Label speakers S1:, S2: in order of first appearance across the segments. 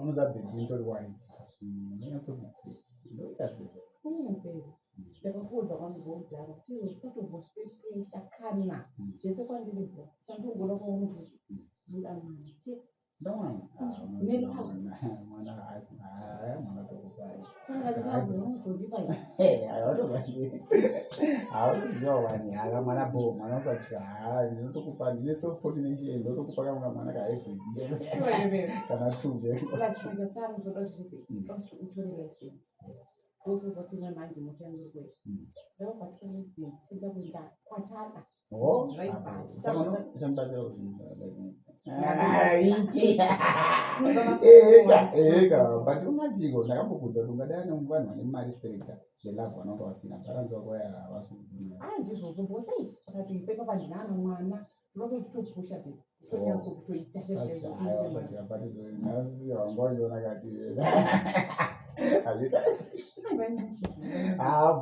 S1: unozabe into white. Nenso kuthi. Lo tasebe.
S2: Ndakakudza kwami ngomdala kuti sotovospepresha kana zvese kwandiripo chandogona kwaumuzi mudamana
S1: mwana asi mwana tokupai
S2: kangaaauzondipa
S1: hauziva wani haka mwana bo mwana usatya ndinotokupa ndine self-coordination ndotokupa kamwe mwana kaevhidi kana tuje
S2: lasvika uzoda zvese utore license kuzozotine manje mutangirwe saka patore license tiita kuita kwatana
S1: ega but unajiko ndakambokudza kuti ungadai vanhu vane mari spereka zvelabhu vanonga vasina baranzwa kwaya havasuduna
S2: ndizvozvombosei akatoipepa pandinana mwana ndinototitopusha be tonyasokutoita
S1: wangoiona kati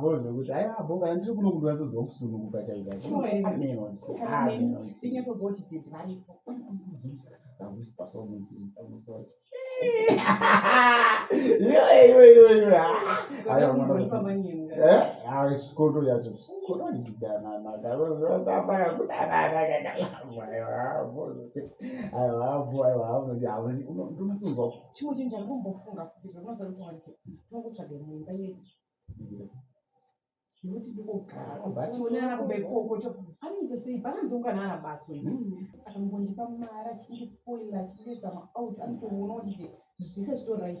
S1: bozo kuti aiwa kana ndiri kuno kundonatsodzwa kusununguka
S2: chaizvoinyasodzoti varipo
S1: koto yacho kotoiiaiwa
S2: chimwe chinhu chandinombofunga kuti zvonozarukumarike tinokutsvaga muimba yedu nokuti ndikogara kubekoko anoita sei pananzonga naana bato akambondipa mari achingispoila achingizama out anotoona kuti zvise zvitorit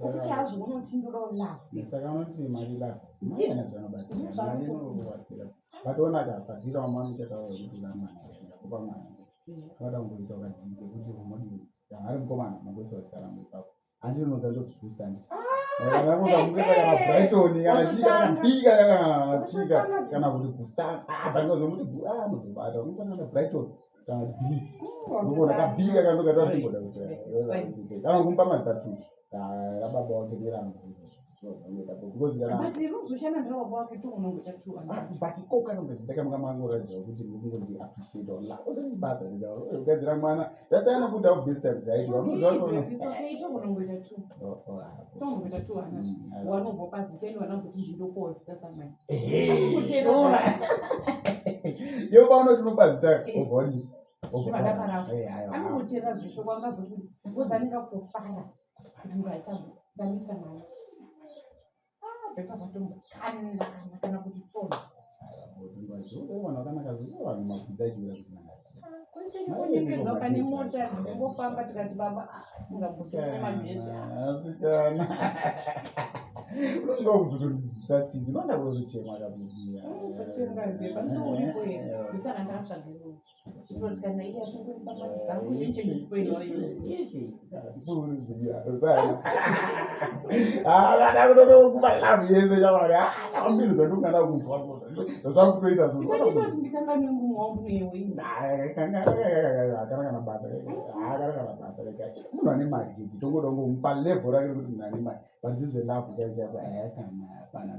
S2: kuti chaazvoona kuti ndinodawo lafu
S1: saka anoti mari lafu maana zvanobatsira patoonaka padhirawo mami chataura kuti lamwana ndakupa mwana anoda kungoita ukadhike kuti umodii ari mukomana mangoisawasaramo ipapo handinoza ndozibhusta nditi namukamukaita kana brighton kana chika kana bika kana chika kana kuti bustani pangozomuti muzobata unokona brighton kana beef unokona kabika kana ndokata chimboda kuti kana kumpa mazitatu rababa wake nerangu but kokanongezita kamukamangoradzwa kuti mukungondi appreciate la uzonibasa ugadzira mwana yasiyana kuda best times aiti yobaona tinobazita ovoni
S2: anotera zvisho kwangazokuti uzanika kutofara kuti ngaita ndamisa mwana bekapatomukanda kana kuti tsona
S1: vanhu vakanaka zvose vanhu mabvudza ichiura
S2: kusinaakuchenyekonyekedzwa pane mota dzingofamba tikati baba tingabuemagetsi
S1: asikana unonga kuzotondizvisa tsitsi noda kuzochema kabudia
S2: ndisaka ndakatsvagirwa kana iya tongobaba dzangu
S1: ada kutotokumalavhu yese chamari ambiri zvandongada kunzwa zvakutoita akanakana basa munhu ane mari chete tongoda kungomupa level rake rekuti munhu ane mari but zvezvelavhu chaivo chaivo kana hapana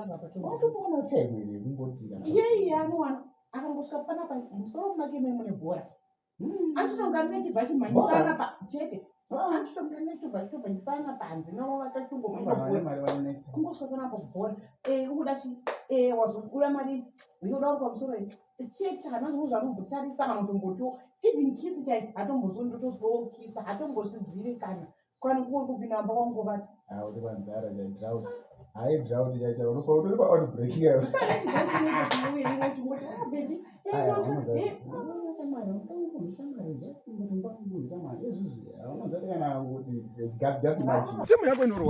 S1: lavatoona taimwere kungoti
S2: anowana akangosvika panapa musoro make memune bhora anditonga nechibva chimhanyisana chete anditonga nechibva chitobhanyisana panze navakatungomaiakungosvika panapa bhora ukuda wazobuda mari uyoda uri pamusoro chete hana zvimwe zvanombotarisa kana kutomboto even kisi chai hatombozondotozokisa hatombozvizivi kana kuri kupinda amba wangovati
S1: uri panzara chadrought hai drought chaicha unofa utori paoutbreak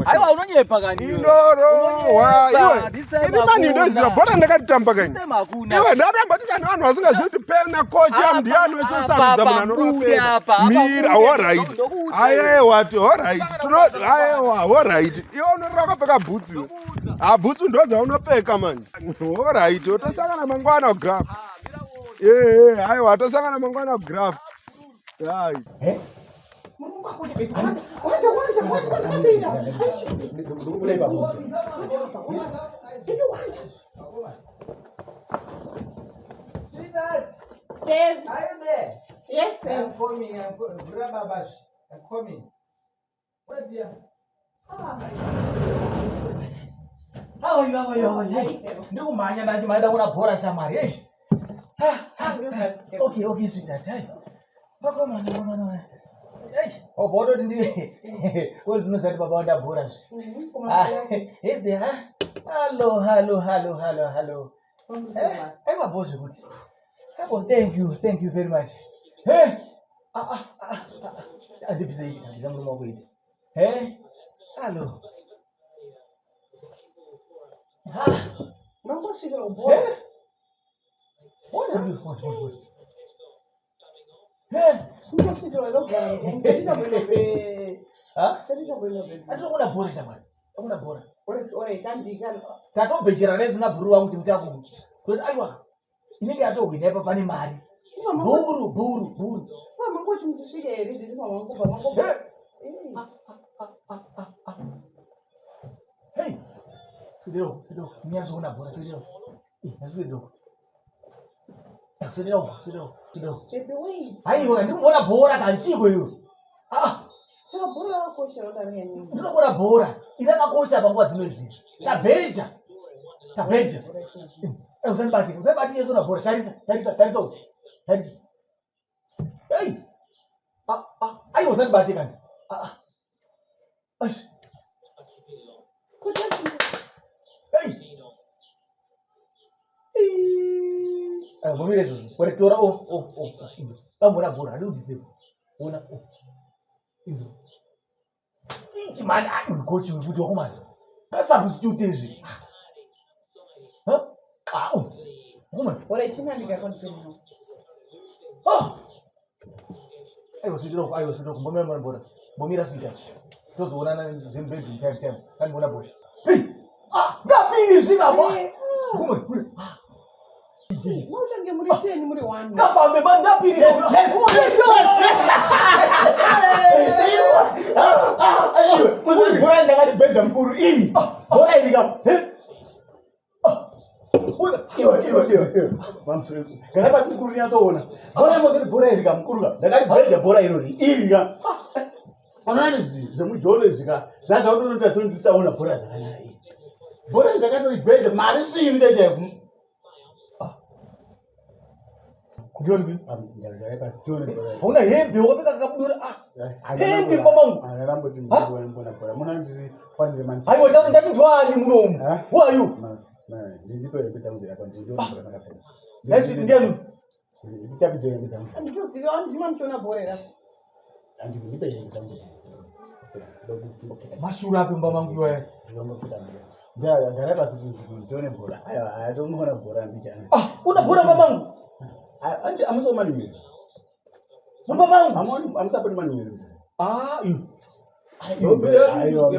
S3: aiwa unonyepa
S4: kanindorowainimani ndoziva bhora ndakatitamba kani iwe ndaramba tikani vanhu vasingazivi kuti pena kocha ndiani wesesarudza munhu anorapeka mira allright ayewati allright ayewa allright iwe unorira wakapfeka bhutsu bhutsu ndodzvaunopfeka manje allright utosangana mangwana graph aiwa tosangana mangwana graph hai
S2: Yes.
S5: Are you there?
S2: Yes, sir.
S5: I'm coming. Grab a bus.
S3: I'm coming. Where dear? How are you? Hey. No man, you don't want to bore somebody. Hey. Okay, sweetheart. Hey. Come on. Hey. Oh, bored in the well, no said about that boras. Is there? Hello. I'm a boss. Oh, thank you very much. Hey. As if say it, some more wait. Hey. Hello.
S2: Mambo shiro boy.
S3: What are you? Hey.
S2: Mambo shiro lo gani.
S3: Huh?
S2: I
S3: I don't want to bore someone. I want to bore.
S2: Ore tandika.
S3: Tato bejira lezo na buru wangu timtaku. So aiwa. Inenge atoki never pani mari. Buru.
S2: Mambo chimshike eri ndi mambo.
S3: Hey. Sidero. Miazo una bora sidero. Sidero. Aiwa ndimona bora kanchiko iyo.
S2: Saka bora wakosha rodani yani.
S3: Ndinokona bora. Irakakosha panguva dzinoidzi. Tabeja. Usandibati yeso na bora. Tarisa. Hey. Aiwa usandibati kani. Ash. Hey. Mumire zuzu. Wale tora Tambona bora. Hadi udisebu. Ona Ivo. Ichi man coach you with your man. Kasa busitutezwe. Woman.
S2: Ore chinandika konfirm.
S3: Ayo sidiro mbona bora. Bomira swita. Tozoonana zimbedroom time. Kan bona bora. Hey. Ngapini zingabo. Woman.
S2: Mauchange muri 10 muri 1.
S3: Kafambe mandapiri. Bora ndakati benda mkuru ini. Bora ilika. Iyo. Mamsuru. Garaba sikuru nyazoona. Bora mozeri bora ilika mkuru ka. Ndakati benda bora irori ilika. Anani zemujole zika. Zaza udonota sondisa ona bora zakanyara iyi. Bora ndakati benda mari sinde je. Kujioni ngaragara sione una hembe wakapeka kabudura hembe mamangu
S1: anarambo mbona mbona ndiri kwani manchi
S3: ayo ndati ndwani munomu who are you
S1: ndiko yepeta muzira kwa ndio mbona nakapenda
S3: yes ndianu
S1: nditabize yepeta
S2: Ndito siyo ndima mchona borera
S1: ndiko ndipe yepeta
S3: mashura ape mamangu wewe
S1: ndio ngaraba sione bora aya atomona bora mbichana
S3: una bora mamangu
S1: amusoma mani
S3: Mama wangu.
S1: Amoni amsapoti mani.
S3: Iyo.
S1: Ayo.